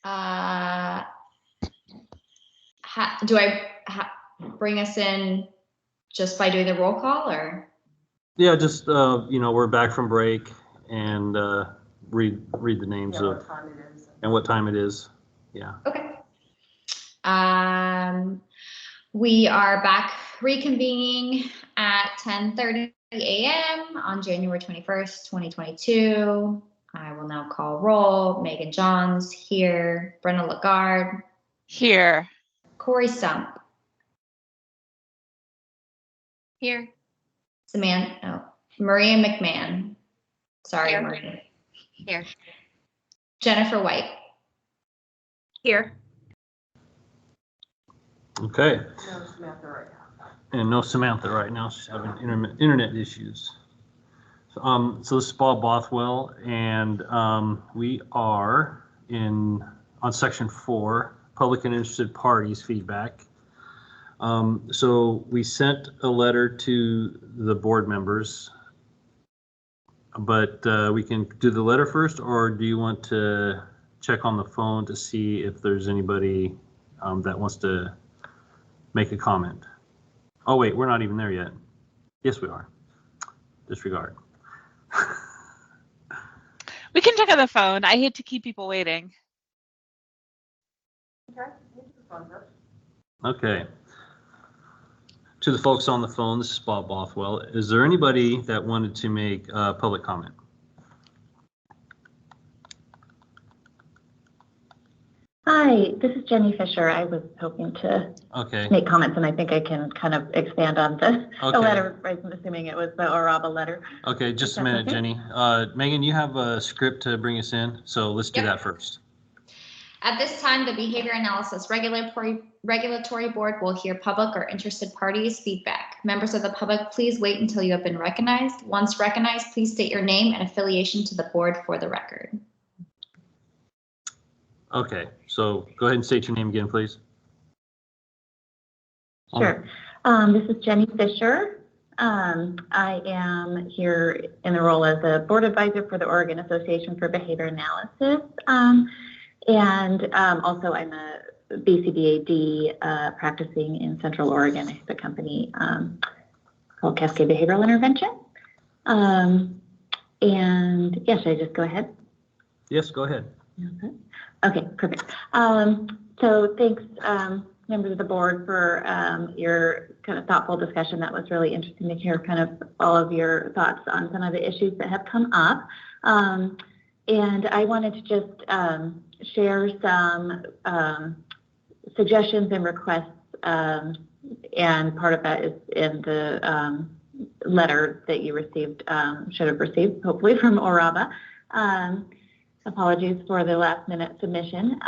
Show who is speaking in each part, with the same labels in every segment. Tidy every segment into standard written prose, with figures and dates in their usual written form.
Speaker 1: Do I bring us in just by doing the roll call, or?
Speaker 2: Yeah, just we're back from break, and read the names of and what time it is. Yeah.
Speaker 1: Okay. We are back reconvening at 10:30 a.m. on January 21st, 2022. I will now call roll. Megan Johns here. Brenna Lagarde.
Speaker 3: Here.
Speaker 1: Corey Stump.
Speaker 3: Here.
Speaker 1: Maria McMahon. Sorry,
Speaker 3: Here.
Speaker 1: Maria.
Speaker 3: Here.
Speaker 1: Jennifer White.
Speaker 3: Here.
Speaker 2: Okay.
Speaker 4: No Samantha right now.
Speaker 2: And no Samantha right now. She's having internet issues. So this is Bob Bothwell, and we are on section 4, public and interested parties feedback. So we sent a letter to the board members, but we can do the letter first, or do you want to check on the phone to see if there's anybody that wants to make a comment? Oh wait, we're not even there yet. Yes, we are. Disregard.
Speaker 3: We can check on the phone. I hate to keep people waiting.
Speaker 2: Okay. To the folks on the phone, this is Bob Bothwell. Is there anybody that wanted to make public comment?
Speaker 5: Hi, this is Jenny Fisher. I was hoping to make comments, and I think I can kind of expand on the letter. I'm assuming it was the ORABA letter.
Speaker 2: Okay, just a minute, okay? Jenny. Megan, you have a script to bring us in, so let's do that first.
Speaker 1: At this time, the Behavior Analysis Regulatory Board will hear public or interested parties' feedback. Members of the public, please wait until you have been recognized. Once recognized, please state your name and affiliation to the board for the record.
Speaker 2: Okay, so go ahead and state your name again, please.
Speaker 5: Sure. This is Jenny Fisher. I am here in the role as a board advisor for the Oregon Association for Behavior Analysis. And also I'm a BCBAD practicing in Central Oregon. I have a company called Cascade Behavioral Intervention. And yeah, should I just go ahead?
Speaker 2: Yes, go ahead.
Speaker 5: Okay, perfect. So thanks, members of the board, for your kind of thoughtful discussion. That was really interesting to hear kind of all of your thoughts on some of the issues that have come up. And I wanted to just share some suggestions and requests, and part of that is in the letter that you received, should have received, hopefully, from ORABA. Apologies for the last minute submission.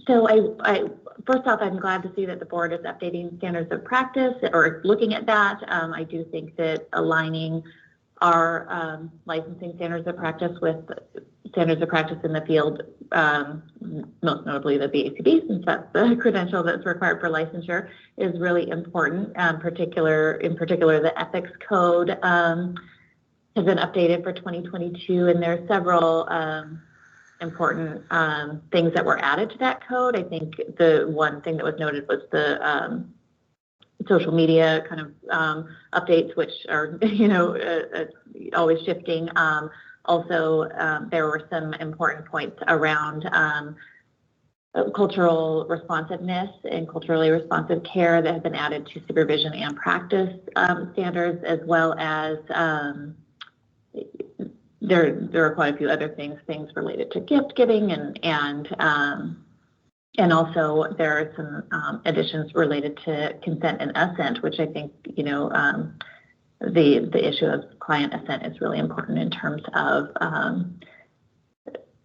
Speaker 5: So I first off, I'm glad to see that the board is updating standards of practice or looking at that. I do think that aligning our licensing standards of practice with standards of practice in the field, most notably the BACB, since that's the credential that's required for licensure, is really important. In particular, the ethics code has been updated for 2022, and there are several important things that were added to that code. I think the one thing that was noted was the social media kind of updates, which are, always shifting. Also, there were some important points around cultural responsiveness and culturally responsive care that have been added to supervision and practice standards, as well as there are quite a few other things related to gift giving, and also there are some additions related to consent and assent, which I think, the issue of client assent is really important in terms of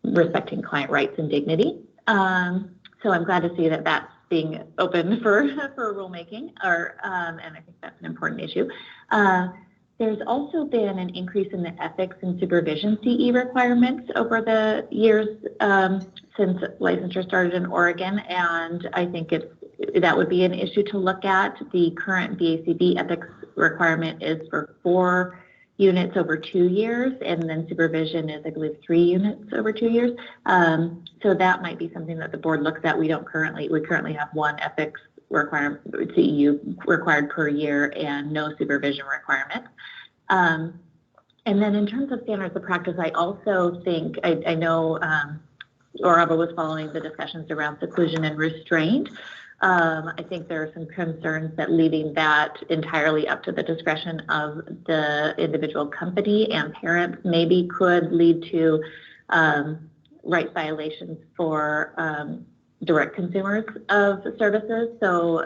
Speaker 5: respecting client rights and dignity. So I'm glad to see that that's being open for rulemaking, and I think that's an important issue. There's also been an increase in the ethics and supervision CE requirements over the years since licensure started in Oregon, and I think that would be an issue to look at. The current BACB ethics requirement is for 4 units over 2 years, and then supervision is, I believe, 3 units over 2 years. So that might be something that the board looks at. We currently have 1 ethics requirement, CEU required per year, and no supervision requirements. And then in terms of standards of practice, I also think, I know Oraba was following the discussions around seclusion and restraint. I think there are some concerns that leaving that entirely up to the discretion of the individual company and parents maybe could lead to rights violations for direct consumers of services. So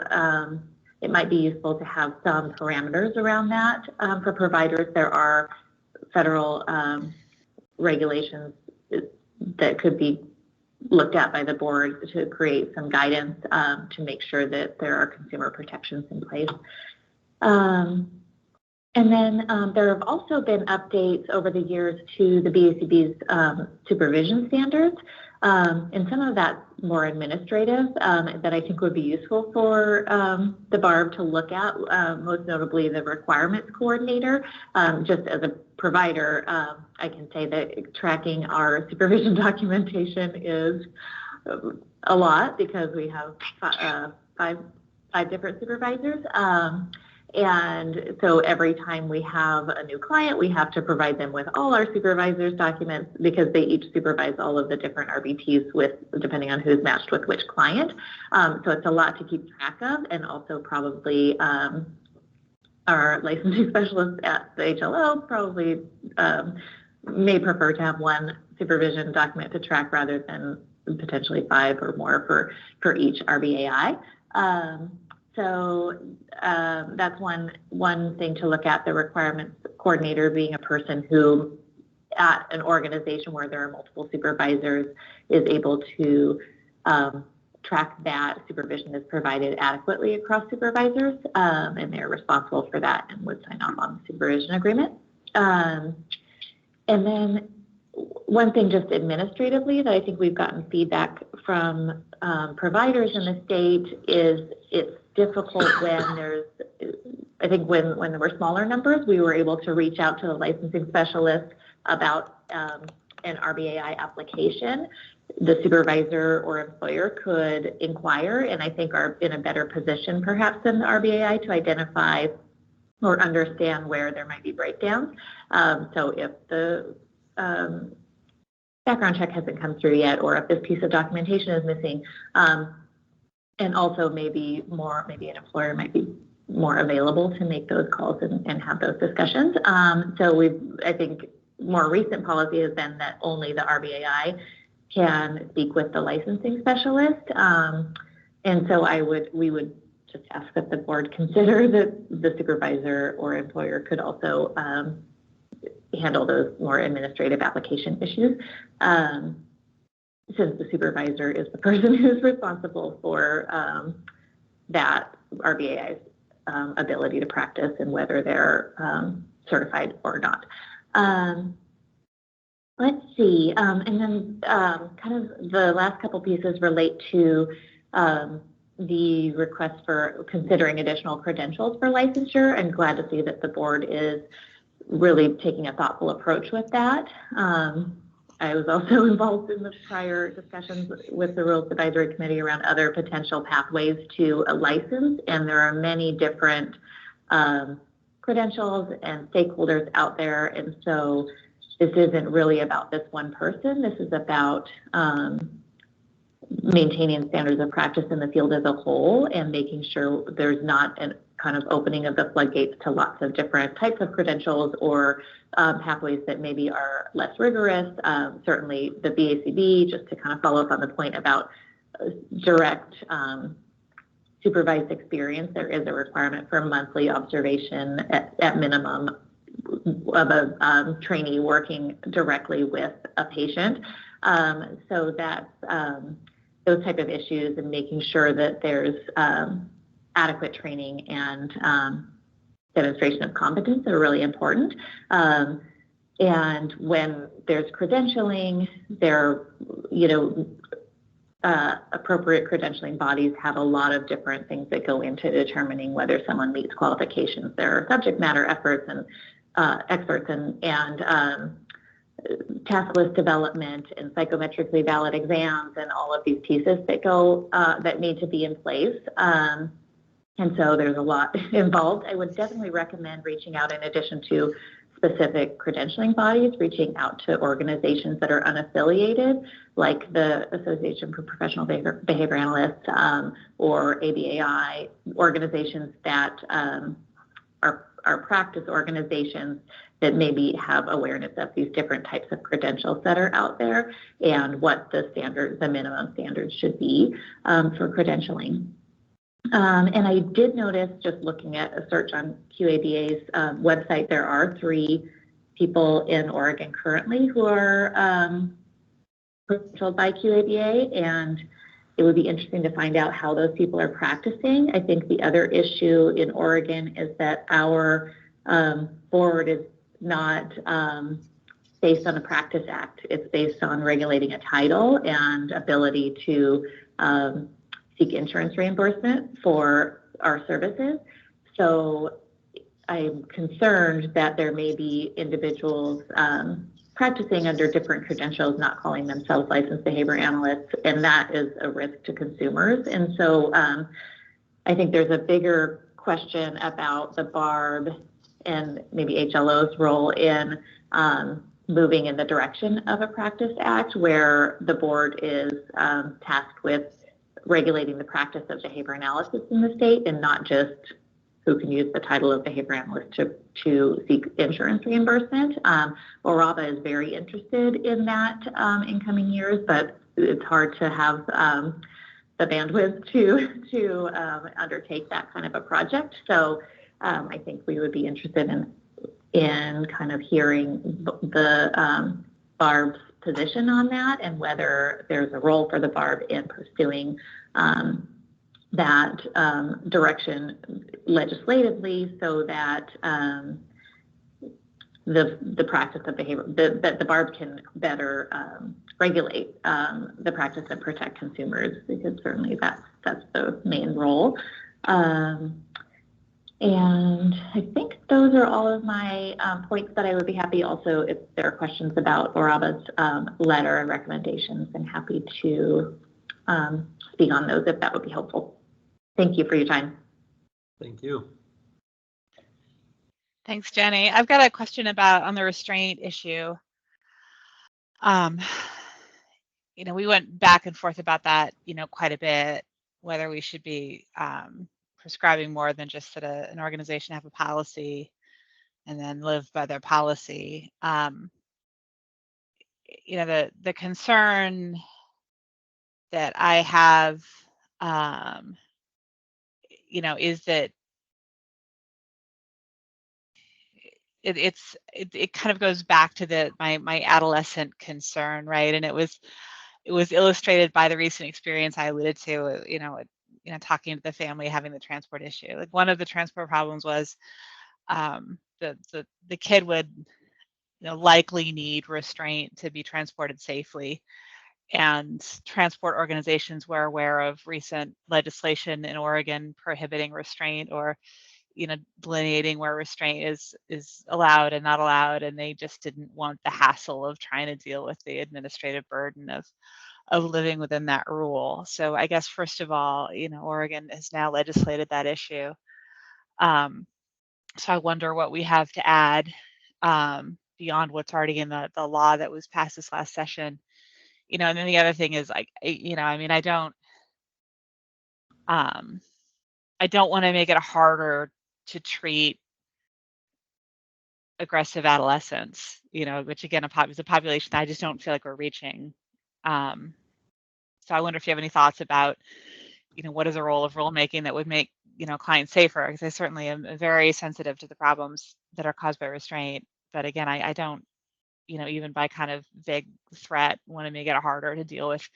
Speaker 5: it might be useful to have some parameters around that. For providers, there are federal regulations that could be looked at by the board to create some guidance to make sure that there are consumer protections in place. And then there have also been updates over the years to the BACB's supervision standards. And some of that's more administrative that I think would be useful for the BARB to look at, most notably the requirements coordinator. Just as a provider, I can say that tracking our supervision documentation is a lot because we have five different supervisors. And so every time we have a new client, we have to provide them with all our supervisors' documents because they each supervise all of the different RBTs depending on who's matched with which client. So it's a lot to keep track of, and also probably our licensing specialists at the HLO probably may prefer to have 1 supervision document to track rather than potentially 5 or more for each RBAI. So that's one thing to look at, the requirements coordinator being a person who at an organization where there are multiple supervisors is able to track that supervision is provided adequately across supervisors, and they're responsible for that and would sign off on the supervision agreement. And then one thing just administratively that I think we've gotten feedback from providers in the state is it's difficult when there's, I think when there were smaller numbers, we were able to reach out to the licensing specialist about an RBAI application. The supervisor or employer could inquire, and I think are in a better position perhaps than the RBAI to identify or understand where there might be breakdowns. So if the background check hasn't come through yet, or if this piece of documentation is missing, and also maybe an employer might be more available to make those calls and have those discussions. So I think more recent policy has been that only the RBAI can speak with the licensing specialist. And so we would just ask that the board consider that the supervisor or employer could also handle those more administrative application issues. Since the supervisor is the person who's responsible for that RBAI's ability to practice and whether they're certified or not. Let's see, and then kind of the last couple pieces relate to the request for considering additional credentials for licensure. I'm glad to see that the board is really taking a thoughtful approach with that. I was also involved in the prior discussions with the Rules Advisory Committee around other potential pathways to a license, and there are many different credentials and stakeholders out there, and so this isn't really about this one person. This is about maintaining standards of practice in the field as a whole and making sure there's not a kind of opening of the floodgates to lots of different types of credentials or pathways that maybe are less rigorous. Certainly the BACB, just to kind of follow up on the point about direct supervised experience, there is a requirement for monthly observation at minimum of a trainee working directly with a patient. So that's those type of issues and making sure that there's adequate training and demonstration of competence are really important. And when there's credentialing, appropriate credentialing bodies have a lot of different things that go into determining whether someone meets qualifications. There are subject matter efforts and experts and task list development and psychometrically valid exams and all of these pieces that go that need to be in place. And so there's a lot involved. I would definitely recommend reaching out, in addition to specific credentialing bodies, reaching out to organizations that are unaffiliated, like the Association for Professional Behavior Analysts or ABAI, organizations that are practice organizations that maybe have awareness of these different types of credentials that are out there and what the standards, the minimum standards should be for credentialing. And I did notice, just looking at a search on QABA's website, there are 3 people in Oregon currently who are credentialed by QABA, and it would be interesting to find out how those people are practicing. I think the other issue in Oregon is that our board is not based on the Practice Act. It's based on regulating a title and ability to seek insurance reimbursement for our services. So I'm concerned that there may be individuals practicing under different credentials, not calling themselves licensed behavior analysts, and that is a risk to consumers. And so I think there's a bigger question about the BARB and maybe HLO's role in moving in the direction of a Practice Act, where the board is tasked with regulating the practice of behavior analysis in the state, and not just who can use the title of behavior analyst to seek insurance reimbursement. ORABA is very interested in that in coming years, but it's hard to have the bandwidth to undertake that kind of a project. So I think we would be interested in kind of hearing the BARB's position on that, and whether there's a role for the BARB in pursuing that direction legislatively, so that the practice of behavior, that the BARB can better regulate the practice and protect consumers, because certainly that's the main role. And I think those are all of my points that I would be happy. Also, if there are questions about ORABA's letter and recommendations, I'm happy to speak on those if that would be helpful. Thank you for your time.
Speaker 2: Thank you.
Speaker 3: Thanks, Jenny. I've got a question on the restraint issue. We went back and forth about that, quite a bit, whether we should be prescribing more than just that an organization have a policy and then live by their policy. The concern that I have, is that it kind of goes back to my adolescent concern, right? And it was illustrated by the recent experience I alluded to, talking to the family, having the transport issue. Like, one of the transport problems was the kid would likely need restraint to be transported safely, and transport organizations were aware of recent legislation in Oregon prohibiting restraint, or delineating where restraint is allowed and not allowed, and they just didn't want the hassle of trying to deal with the administrative burden of living within that rule. So I guess, first of all, Oregon has now legislated that issue. So I wonder what we have to add beyond what's already in the law that was passed this last session. And then the other thing is, I don't want to make it harder to treat aggressive adolescents, which again is a population that I just don't feel like we're reaching. So I wonder if you have any thoughts about, what is the role of rulemaking that would make, clients safer? Because I certainly am very sensitive to the problems that are caused by restraint. But again, I don't, even by kind of vague threat, want to make it harder to deal with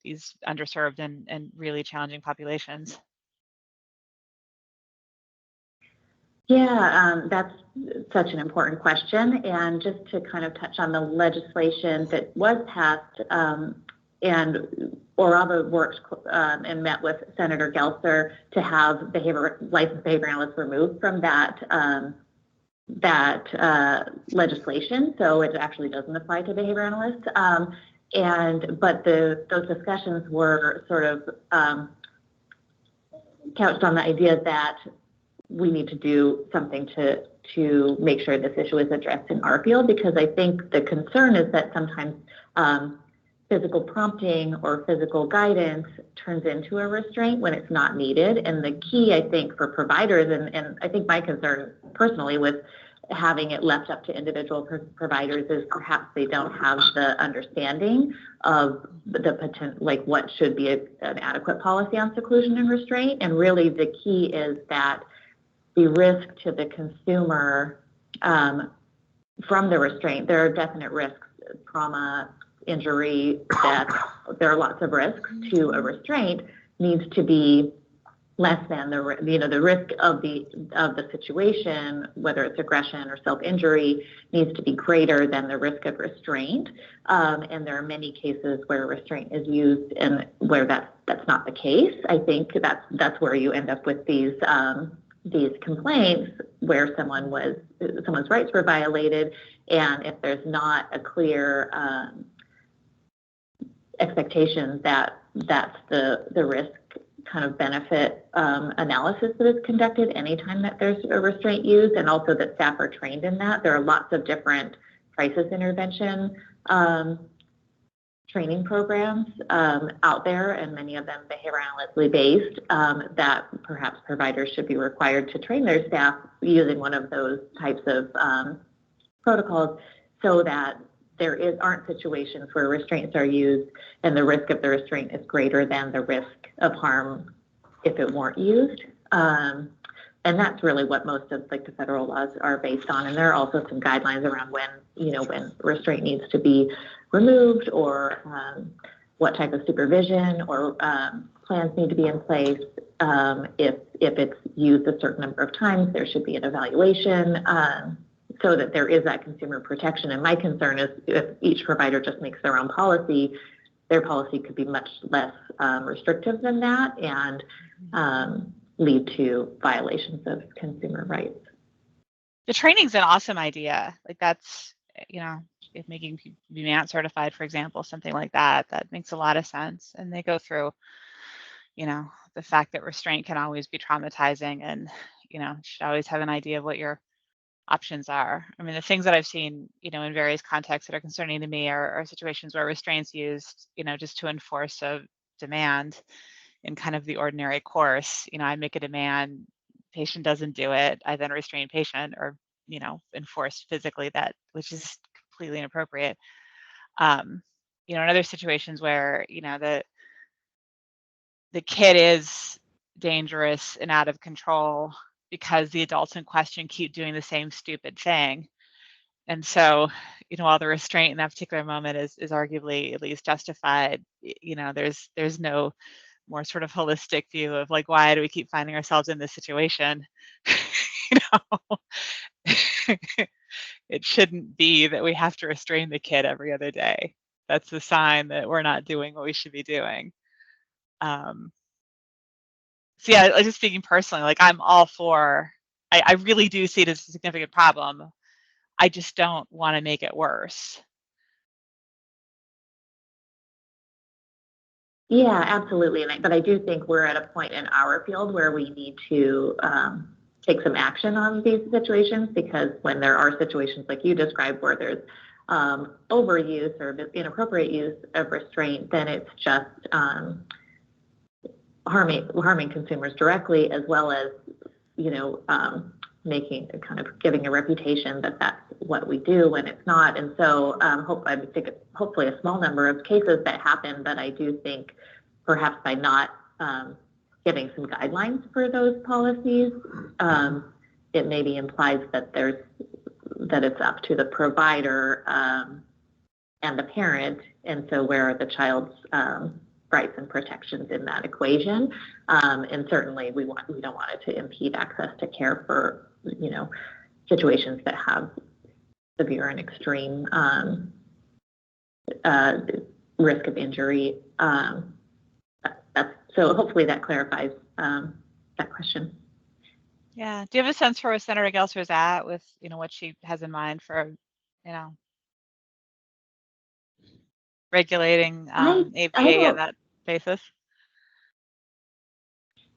Speaker 3: these underserved and really challenging populations.
Speaker 5: Yeah, that's such an important question. And just to kind of touch on the legislation that was passed, and ORABA worked and met with Senator Gelser to have licensed behavior analysts removed from that legislation, so it actually doesn't apply to behavior analysts. But those discussions were sort of couched on the idea that we need to do something to make sure this issue is addressed in our field, because I think the concern is that sometimes physical prompting or physical guidance turns into a restraint when it's not needed. And the key, I think, for providers, and I think my concern personally with having it left up to individual providers is perhaps they don't have the understanding of the potential, like what should be an adequate policy on seclusion and restraint. And really the key is that the risk to the consumer from the restraint, there are definite risks, trauma, injury, death, there are lots of risks to a restraint, needs to be less than the risk of the situation, whether it's aggression or self-injury, needs to be greater than the risk of restraint. And there are many cases where restraint is used and where that's not the case. I think that's where you end up with these complaints where someone's rights were violated, and if there's not a clear expectation that that's the risk kind of benefit analysis that is conducted anytime that there's a restraint used, and also that staff are trained in that. There are lots of different crisis intervention training programs out there, and many of them behavior analytically based, that perhaps providers should be required to train their staff using one of those types of protocols, so that there aren't situations where restraints are used and the risk of the restraint is greater than the risk of harm if it weren't used. And that's really what most of the federal laws are based on. And there are also some guidelines around when restraint needs to be removed, or what type of supervision or plans need to be in place. If it's used a certain number of times, there should be an evaluation, so that there is that consumer protection. And my concern is if each provider just makes their own policy, their policy could be much less restrictive than that, and lead to violations of consumer rights.
Speaker 3: The training's an awesome idea. Like that's, if making people be MANT certified, for example, something like that makes a lot of sense. And they go through, the fact that restraint can always be traumatizing, and, you should always have an idea of what your options are. I mean, the things that I've seen, in various contexts that are concerning to me are situations where restraints used, just to enforce a demand in kind of the ordinary course. I make a demand, patient doesn't do it, I then restrain patient, or, enforce physically that, which is completely inappropriate. In other situations where, the kid is dangerous and out of control because the adults in question keep doing the same stupid thing. And so, while the restraint in that particular moment is arguably at least justified, there's no more sort of holistic view of like, why do we keep finding ourselves in this situation? It shouldn't be that we have to restrain the kid every other day. That's a sign that we're not doing what we should be doing. So yeah, just speaking personally, like I'm all for, I really do see it as a significant problem. I just don't want to make it worse.
Speaker 5: Yeah, absolutely. But I do think we're at a point in our field where we need to take some action on these situations, because when there are situations like you described where there's overuse or inappropriate use of restraint, then it's just harming consumers directly, as well as making kind of giving a reputation that that's what we do when it's not. And so I think it's hopefully a small number of cases that happen, but I do think perhaps by not giving some guidelines for those policies, it maybe implies that it's up to the provider and the parent, and so where are the child's rights and protections in that equation? And certainly we don't want it to impede access to care for situations that have severe and extreme risk of injury. So hopefully that clarifies that question.
Speaker 3: Yeah. Do you have a sense for where Senator Gelser's at with, what she has in mind for, regulating ABA on that basis?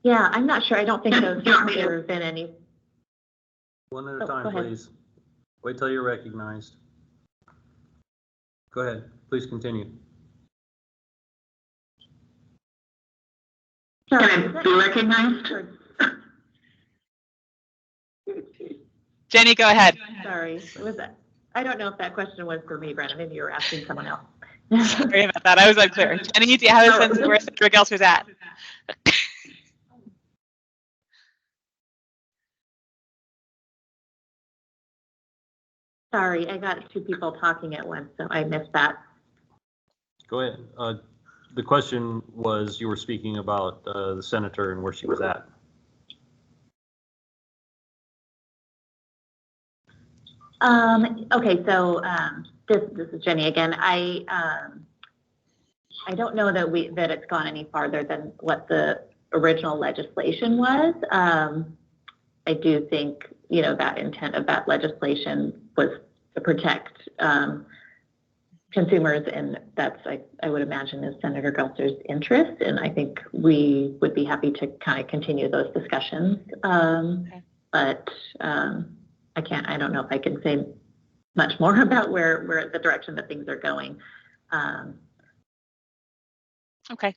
Speaker 5: Yeah, I'm not sure. I don't think there have been any.
Speaker 2: One at a
Speaker 5: Oh,
Speaker 2: time,
Speaker 5: go ahead.
Speaker 2: please. Wait till you're recognized. Go ahead, please continue.
Speaker 5: Sorry,
Speaker 6: Can I be recognized?
Speaker 3: Jenny, go ahead.
Speaker 5: Sorry, I don't know if that question was for me, Brenna. Maybe you were asking someone else.
Speaker 3: Sorry about that. I was unclear. Jenny, do you have a sense of where Senator Gelser's at?
Speaker 5: Sorry, I got two people talking at once, so I missed that.
Speaker 2: Go ahead. The question was, you were speaking about the senator and where she was at.
Speaker 5: Okay, so this is Jenny again. I don't know that it's gone any farther than what the original legislation was. I do think that intent of that legislation was to protect consumers, and that's I would imagine is Senator Gelser's interest, and I think we would be happy to kind of continue those discussions.
Speaker 3: Okay.
Speaker 5: But I don't know if I can say much more about where the direction that things are going.
Speaker 3: Okay.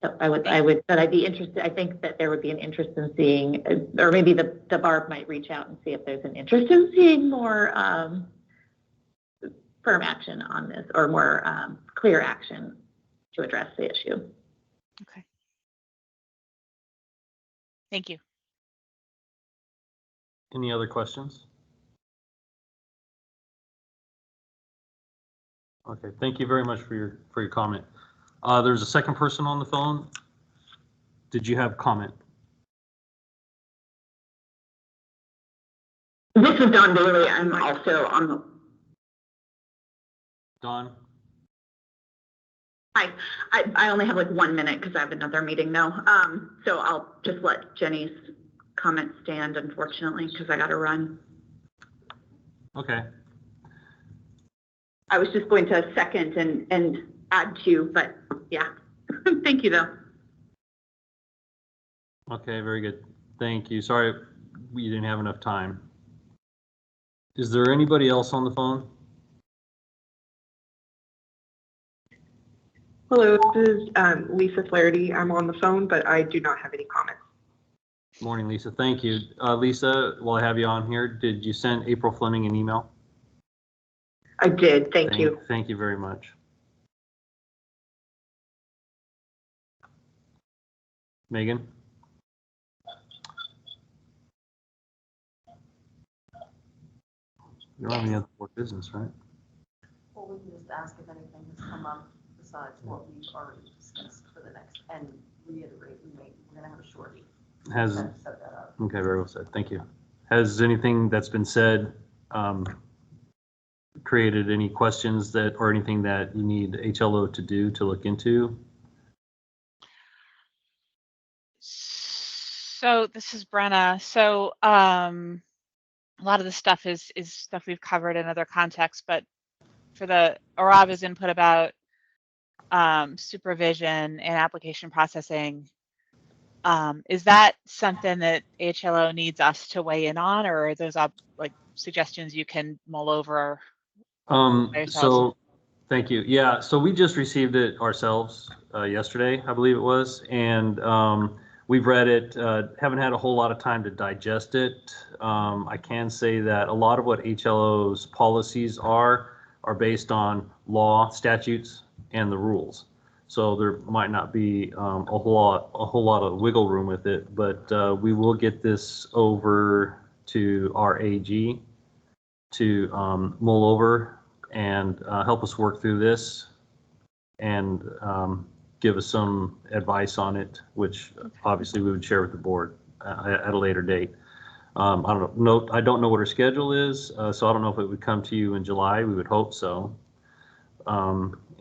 Speaker 5: So but I'd be interested. I think that there would be an interest in seeing, or maybe the BARB might reach out and see if there's an interest in seeing more firm action on this, or more clear action to address the issue.
Speaker 3: Okay. Thank you.
Speaker 2: Any other questions? Okay, thank you very much for your comment. There's a second person on the phone. Did you have comment?
Speaker 6: This is Dawn Bailey. I'm also on the.
Speaker 2: Dawn?
Speaker 6: Hi. I only have like 1 minute because I have another meeting now. So I'll just let Jenny's comment stand, unfortunately, because I got to run.
Speaker 2: Okay.
Speaker 6: I was just going to second and add to, but yeah. Thank you, though.
Speaker 2: Okay, very good. Thank you. Sorry we didn't have enough time. Is there anybody else on the phone?
Speaker 4: Hello, this is Lisa Flaherty. I'm on the phone, but I do not have any comments.
Speaker 2: Morning, Lisa. Thank you. Lisa, while I have you on here, did you send April Fleming an email?
Speaker 4: I did. Thank you.
Speaker 2: Thank you very much. Megan? You don't have any other more business, right?
Speaker 4: Well, we can just ask if anything has come up besides what we've already discussed for the next, and reiterate, we're going to have a short meeting. Set that up.
Speaker 2: Okay, very well said. Thank you. Has anything that's been said created any questions or anything that you need HLO to do to look into?
Speaker 3: So this is Brenna. So a lot of the stuff is stuff we've covered in other contexts, but for the Araba's input about supervision and application processing, is that something that HLO needs us to weigh in on, or are those like suggestions you can mull over by yourselves?
Speaker 2: So thank you. Yeah, so we just received it ourselves yesterday, I believe it was, and we've read it, haven't had a whole lot of time to digest it. I can say that a lot of what HLO's policies are based on law, statutes, and the rules. So there might not be a whole lot of wiggle room with it, but we will get this over to our AG to mull over and help us work through this and give us some advice on it, which obviously we would share with the board at a later date. I don't know what her schedule is, so I don't know if it would come to you in July. We would hope so.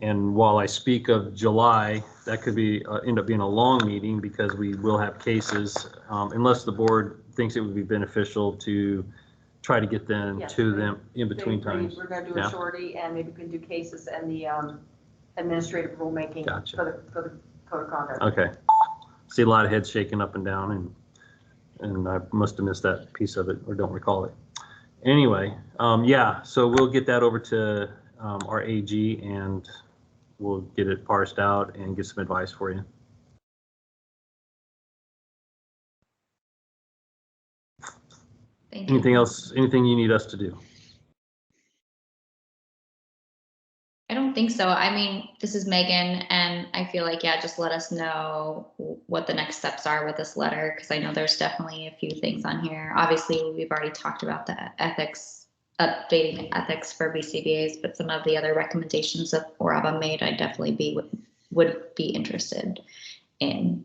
Speaker 2: And while I speak of July, that could be end up being a long meeting because we will have cases, unless the board thinks it would be beneficial to try to get them
Speaker 4: Yes,
Speaker 2: to
Speaker 4: they-
Speaker 2: them in between
Speaker 4: They agreed
Speaker 2: times.
Speaker 4: We're gonna do
Speaker 2: Yeah.
Speaker 4: a shorty, and maybe we can do cases and the administrative rulemaking
Speaker 2: Gotcha.
Speaker 4: for the code of conduct.
Speaker 2: Okay. See a lot of heads shaking up and down, and I must have missed that piece of it or don't recall it. Anyway, yeah, so we'll get that over to our AG and we'll get it parsed out and get some advice for you.
Speaker 1: Thank you.
Speaker 2: Anything else, anything you need us to do?
Speaker 1: I don't think so. I mean, this is Megan, and I feel like, yeah, just let us know what the next steps are with this letter, because I know there's definitely a few things on here. Obviously, we've already talked about the ethics, updating ethics for BCBAs, but some of the other recommendations that Oraba made, I definitely would be interested in.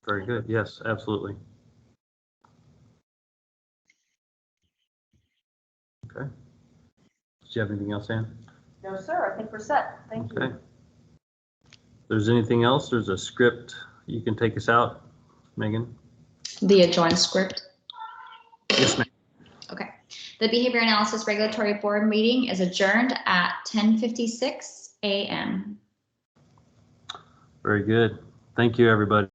Speaker 2: Very good. Yes, absolutely. Okay. Do you have anything else, Ann?
Speaker 4: No, sir, I think we're set. Thank
Speaker 2: Okay.
Speaker 4: you.
Speaker 2: If there's anything else, there's a script. You can take us out, Megan.
Speaker 1: The adjourned script.
Speaker 2: Yes, ma'am.
Speaker 1: Okay. The Behavior Analysis Regulatory Board meeting is adjourned at 10:56 a.m.
Speaker 2: Very good. Thank you, everybody.